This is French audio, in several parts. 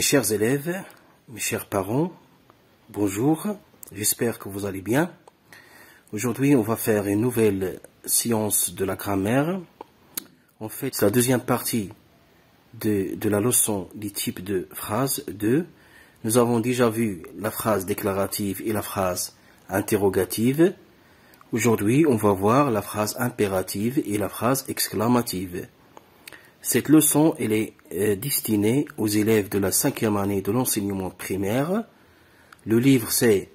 chers élèves, mes chers parents, bonjour, j'espère que vous allez bien. Aujourd'hui, on va faire une nouvelle séance de la grammaire. En fait, c'est la deuxième partie de la leçon des types de phrases 2. Nous avons déjà vu la phrase déclarative et la phrase interrogative. Aujourd'hui, on va voir la phrase impérative et la phrase exclamative. Cette leçon, elle est destinée aux élèves de la 5e année de l'enseignement primaire. Le livre, c'est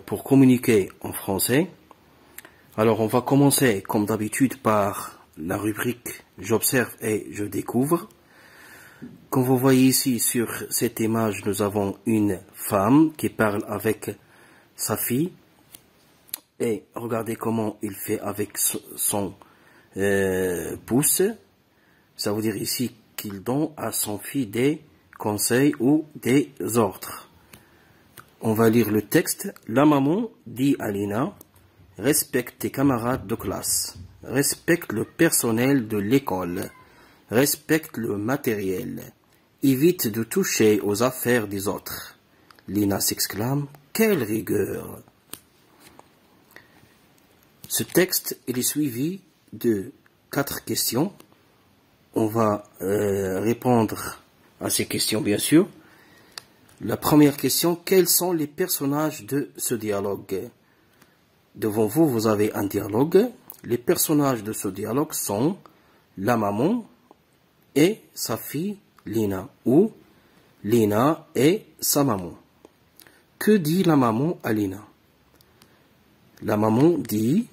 pour communiquer en français. Alors, on va commencer, comme d'habitude, par la rubrique « J'observe et je découvre ». Comme vous voyez ici sur cette image, nous avons une femme qui parle avec sa fille. Et regardez comment il fait avec son pouce. Ça veut dire ici qu'il donne à son fils des conseils ou des ordres. On va lire le texte. La maman dit à Lina, respecte tes camarades de classe, respecte le personnel de l'école, respecte le matériel, évite de toucher aux affaires des autres. Lina s'exclame, quelle rigueur! Ce texte il est suivi de 4 questions. On va répondre à ces questions, bien sûr. La première question, quels sont les personnages de ce dialogue? Devant vous, vous avez un dialogue. Les personnages de ce dialogue sont la maman et sa fille Lina, ou Lina et sa maman. Que dit la maman à Lina? La maman dit,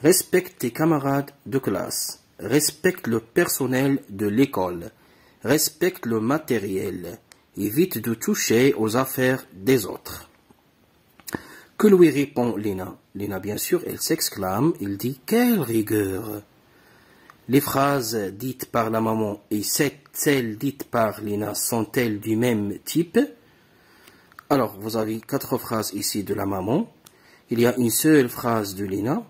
respecte tes camarades de classe. Respecte le personnel de l'école, respecte le matériel, évite de toucher aux affaires des autres. Que lui répond Lina? Lina, bien sûr, elle s'exclame, il dit, quelle rigueur! Les phrases dites par la maman et celles dites par Lina sont-elles du même type? Alors, vous avez 4 phrases ici de la maman. Il y a une seule phrase de Lina.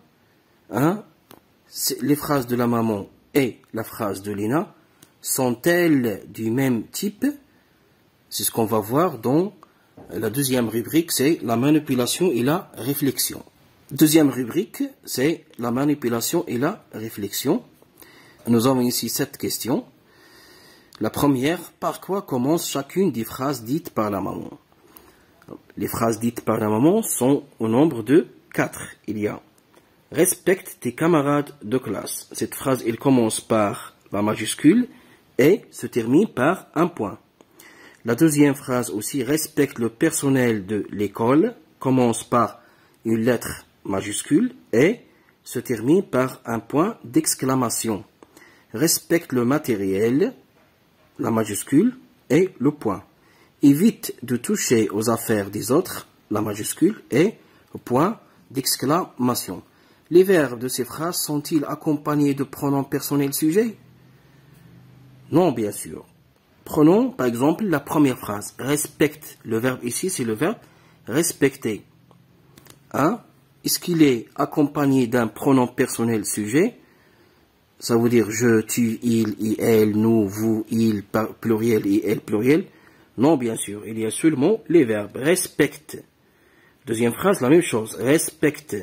Les phrases de la maman et la phrase de Lina sont-elles du même type? C'est ce qu'on va voir dans la deuxième rubrique, c'est la manipulation et la réflexion. Deuxième rubrique, c'est la manipulation et la réflexion. Nous avons ici 7 questions. La première, par quoi commence chacune des phrases dites par la maman? Les phrases dites par la maman sont au nombre de 4. Il y a respecte tes camarades de classe. Cette phrase, elle commence par la majuscule et se termine par un point. La deuxième phrase aussi, respecte le personnel de l'école, commence par une lettre majuscule et se termine par un point d'exclamation. Respecte le matériel, la majuscule et le point. Évite de toucher aux affaires des autres, la majuscule et le point d'exclamation. Les verbes de ces phrases sont-ils accompagnés de pronoms personnels sujets? Non, bien sûr. Prenons par exemple la première phrase. Respecte. Le verbe ici, c'est le verbe respecter. Est-ce qu'il est accompagné d'un pronom personnel sujet? Ça veut dire je, tu, il, elle, nous, vous, il, pluriel et elle, pluriel. Non, bien sûr. Il y a seulement les verbes. Respecte. Deuxième phrase, la même chose. Respecte.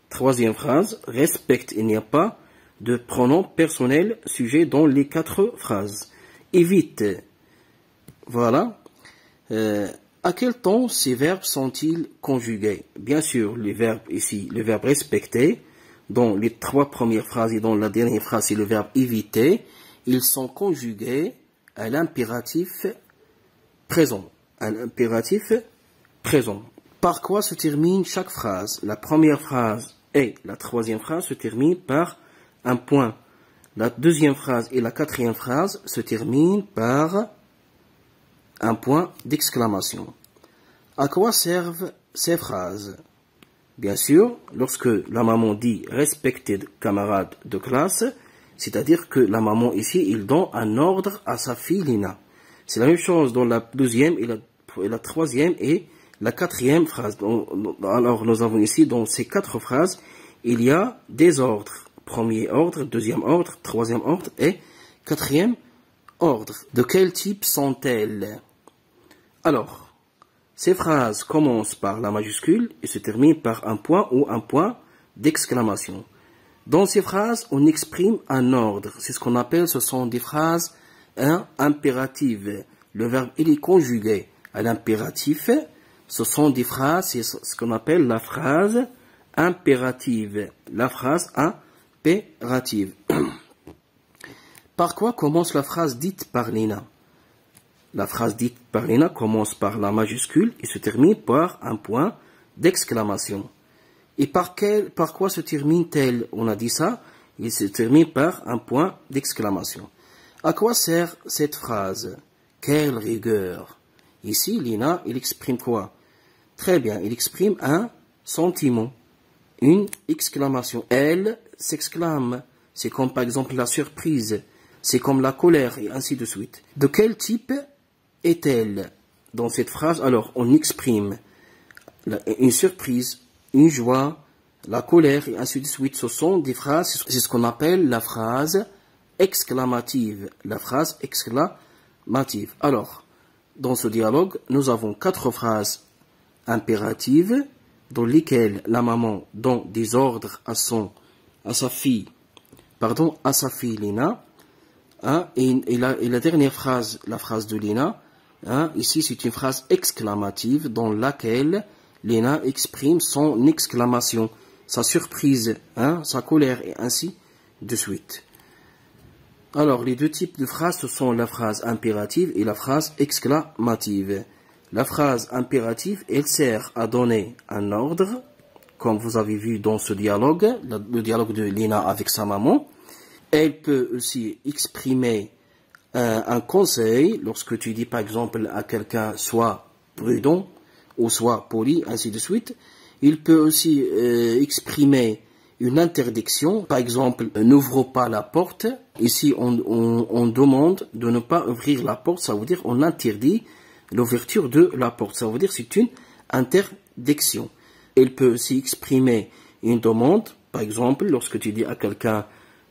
Troisième phrase, respecte, il n'y a pas de pronom personnel sujet dans les 4 phrases. Évite. Voilà. À quel temps ces verbes sont-ils conjugués? Bien sûr, les verbes ici, le verbe respecter, dans les 3 premières phrases et dans la dernière phrase, c'est le verbe éviter. Ils sont conjugués à l'impératif présent. À l'impératif présent. Par quoi se termine chaque phrase? La première phrase et la troisième phrase se terminent par un point. La deuxième phrase et la quatrième phrase se terminent par un point d'exclamation. À quoi servent ces phrases? Bien sûr, lorsque la maman dit « respectez camarades de classe », c'est-à-dire que la maman ici, il donne un ordre à sa fille Lina. C'est la même chose dans la deuxième et la troisième et la quatrième phrase. Alors, nous avons ici, dans ces 4 phrases, il y a des ordres. Premier ordre, deuxième ordre, troisième ordre et quatrième ordre. De quel type sont-elles? Alors, ces phrases commencent par la majuscule et se terminent par un point ou un point d'exclamation. Dans ces phrases, on exprime un ordre. C'est ce qu'on appelle, ce sont des phrases impératives. Le verbe, il est conjugué à l'impératif. Ce sont des phrases, c'est ce qu'on appelle la phrase impérative. La phrase impérative. Par quoi commence la phrase dite par Lina? La phrase dite par Lina commence par la majuscule et se termine par un point d'exclamation. Et par quoi se termine-t-elle? On a dit ça, il se termine par un point d'exclamation. À quoi sert cette phrase? Quelle rigueur! Ici, Lina, il exprime quoi? Très bien, il exprime un sentiment, une exclamation. Elle s'exclame. C'est comme par exemple la surprise, c'est comme la colère et ainsi de suite. De quel type est-elle dans cette phrase? Alors, on exprime une surprise, une joie, la colère et ainsi de suite. Ce sont des phrases, c'est ce qu'on appelle la phrase exclamative. La phrase exclamative. Alors, dans ce dialogue, nous avons 4 phrases impératives dans lesquelles la maman donne des ordres à sa fille Lina. Hein, et la dernière phrase, la phrase de Lina, hein, ici c'est une phrase exclamative dans laquelle Lina exprime son exclamation, sa surprise, hein, sa colère et ainsi de suite. Alors, les deux types de phrases, ce sont la phrase impérative et la phrase exclamative. La phrase impérative, elle sert à donner un ordre, comme vous avez vu dans ce dialogue, le dialogue de Lina avec sa maman. Elle peut aussi exprimer un conseil, lorsque tu dis par exemple à quelqu'un, sois prudent, ou sois poli, ainsi de suite. Il peut aussi exprimer une interdiction, par exemple, n'ouvre pas la porte. Ici, on demande de ne pas ouvrir la porte, ça veut dire on interdit l'ouverture de la porte, ça veut dire c'est une interdiction. Il peut aussi exprimer une demande, par exemple, lorsque tu dis à quelqu'un,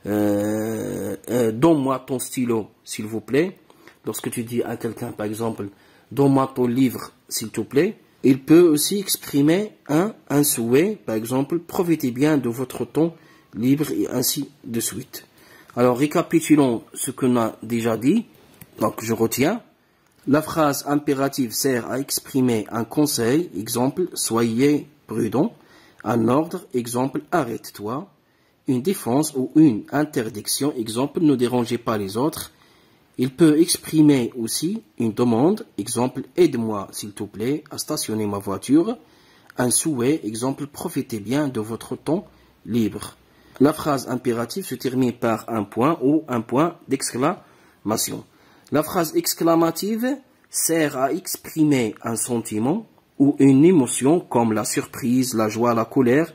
donne-moi ton stylo, s'il vous plaît. Lorsque tu dis à quelqu'un, par exemple, donne-moi ton livre, s'il te plaît. Il peut aussi exprimer un souhait, par exemple, profitez bien de votre temps libre et ainsi de suite. Alors, récapitulons ce qu'on a déjà dit. Donc, je retiens. La phrase impérative sert à exprimer un conseil, exemple, soyez prudent. Un ordre, exemple, arrête-toi. Une défense ou une interdiction, exemple, ne dérangez pas les autres. Il peut exprimer aussi une demande, exemple, aide-moi s'il te plaît à stationner ma voiture. Un souhait, exemple, profitez bien de votre temps libre. La phrase impérative se termine par un point ou un point d'exclamation. La phrase exclamative sert à exprimer un sentiment ou une émotion comme la surprise, la joie, la colère.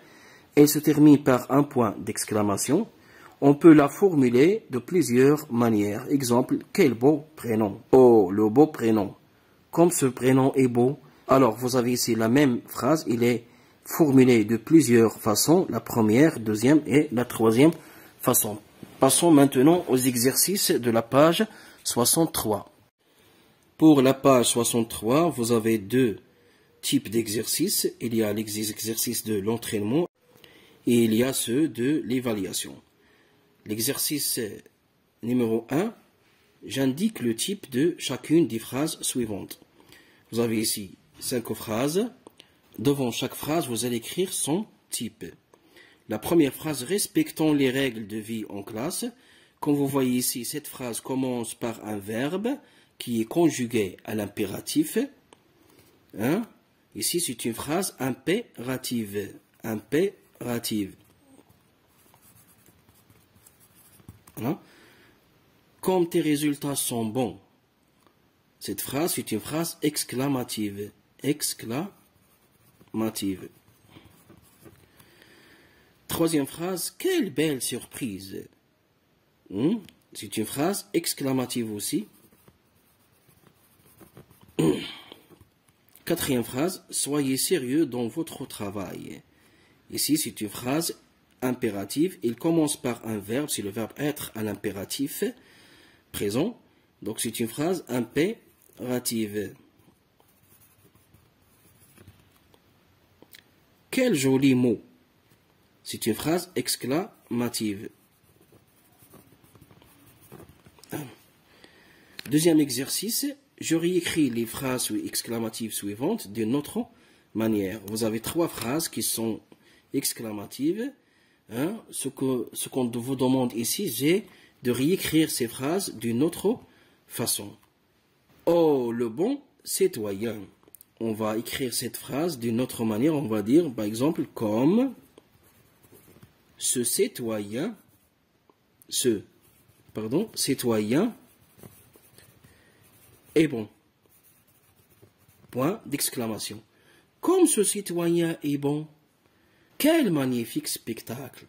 Elle se termine par un point d'exclamation. On peut la formuler de plusieurs manières. Exemple, quel beau prénom. Oh, le beau prénom. Comme ce prénom est beau. Alors, vous avez ici la même phrase. Il est formulé de plusieurs façons. La première, deuxième et la troisième façon. Passons maintenant aux exercices de la page 63. Pour la page 63, vous avez 2 types d'exercices. Il y a l'exercice de l'entraînement et il y a ceux de l'évaluation. L'exercice numéro 1, j'indique le type de chacune des phrases suivantes. Vous avez ici 5 phrases. Devant chaque phrase, vous allez écrire son type. La première phrase, respectons les règles de vie en classe. Comme vous voyez ici, cette phrase commence par un verbe qui est conjugué à l'impératif. Hein? Ici, c'est une phrase impérative. Impérative. Hein? Comme tes résultats sont bons. Cette phrase, c'est une phrase exclamative. Exclamative. Troisième phrase, quelle belle surprise. C'est une phrase exclamative aussi. Quatrième phrase, soyez sérieux dans votre travail. Ici, c'est une phrase impérative. Il commence par un verbe, c'est le verbe être à l'impératif présent. Donc c'est une phrase impérative. Quel joli mot. C'est une phrase exclamative. Deuxième exercice, je réécris les phrases exclamatives suivantes d'une autre manière. Vous avez trois phrases qui sont exclamatives. Ce qu'on vous demande ici, c'est de réécrire ces phrases d'une autre façon. Oh, le bon citoyen. On va écrire cette phrase d'une autre manière. On va dire, par exemple, comme ce citoyen, citoyen est bon. Point d'exclamation. Comme ce citoyen est bon, quel magnifique spectacle.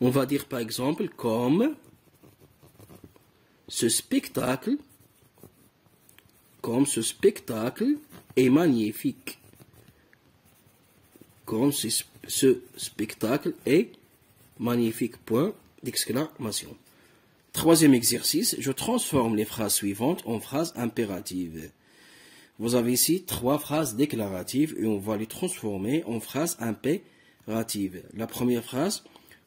On va dire par exemple comme ce spectacle est magnifique. Comme ce spectacle est magnifique. Point d'exclamation. Troisième exercice, je transforme les phrases suivantes en phrases impératives. Vous avez ici trois phrases déclaratives et on va les transformer en phrases impératives. La première phrase,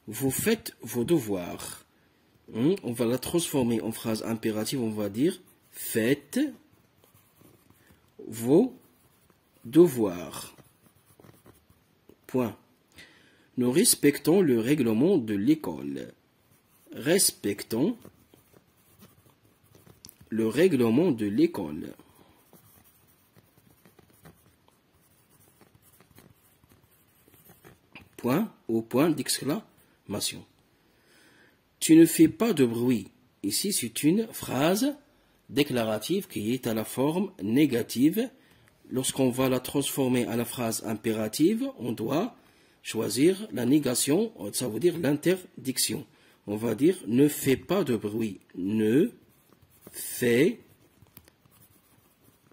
vous faites vos devoirs. On va la transformer en phrase impérative, on va dire faites vos devoirs. Point. Nous respectons le règlement de l'école. Respectons le règlement de l'école. Point au point d'exclamation. Tu ne fais pas de bruit. Ici, c'est une phrase déclarative qui est à la forme négative. Lorsqu'on va la transformer à la phrase impérative, on doit choisir la négation, ça veut dire l'interdiction. On va dire ne fais pas de bruit. Ne fais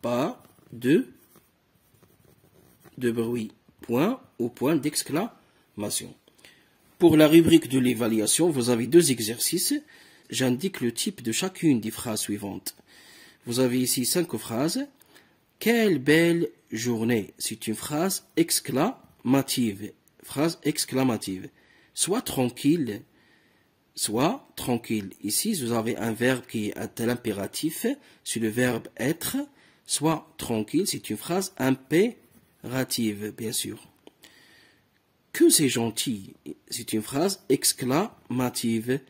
pas de bruit. Point au point d'exclamation. Pour la rubrique de l'évaluation, vous avez deux exercices. J'indique le type de chacune des phrases suivantes. Vous avez ici 5 phrases. Quelle belle journée. C'est une phrase exclamative. Phrase exclamative. Sois tranquille. Sois tranquille. Ici, vous avez un verbe qui est à l'impératif. C'est le verbe être. Sois tranquille. C'est une phrase impérative, bien sûr. Que c'est gentil. C'est une phrase exclamative.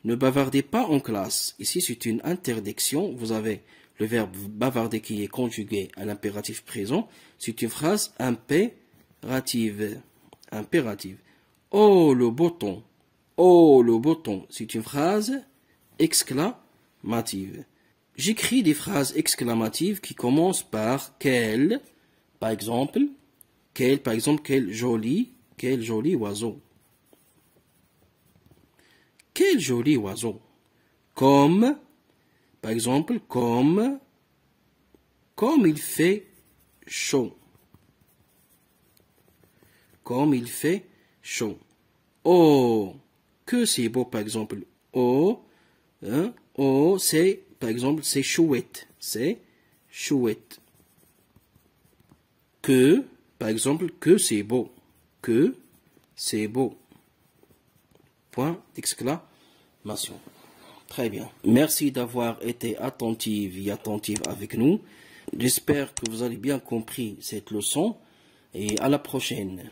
Ne bavardez pas en classe. Ici, c'est une interdiction. Vous avez le verbe bavarder qui est conjugué à l'impératif présent. C'est une phrase impérative. Impérative. Oh, le beau temps. Oh, le beau temps. C'est une phrase exclamative. J'écris des phrases exclamatives qui commencent par quel, par exemple, quel joli oiseau. Quel joli oiseau. Comme, par exemple, comme il fait chaud. Comme il fait chaud. Oh, que c'est beau, par exemple. Oh, oh, c'est, par exemple, c'est chouette. C'est chouette. Que, par exemple, que c'est beau. Que c'est beau. Point d'exclamation. Très bien. Merci d'avoir été attentive et attentive avec nous. J'espère que vous avez bien compris cette leçon et à la prochaine.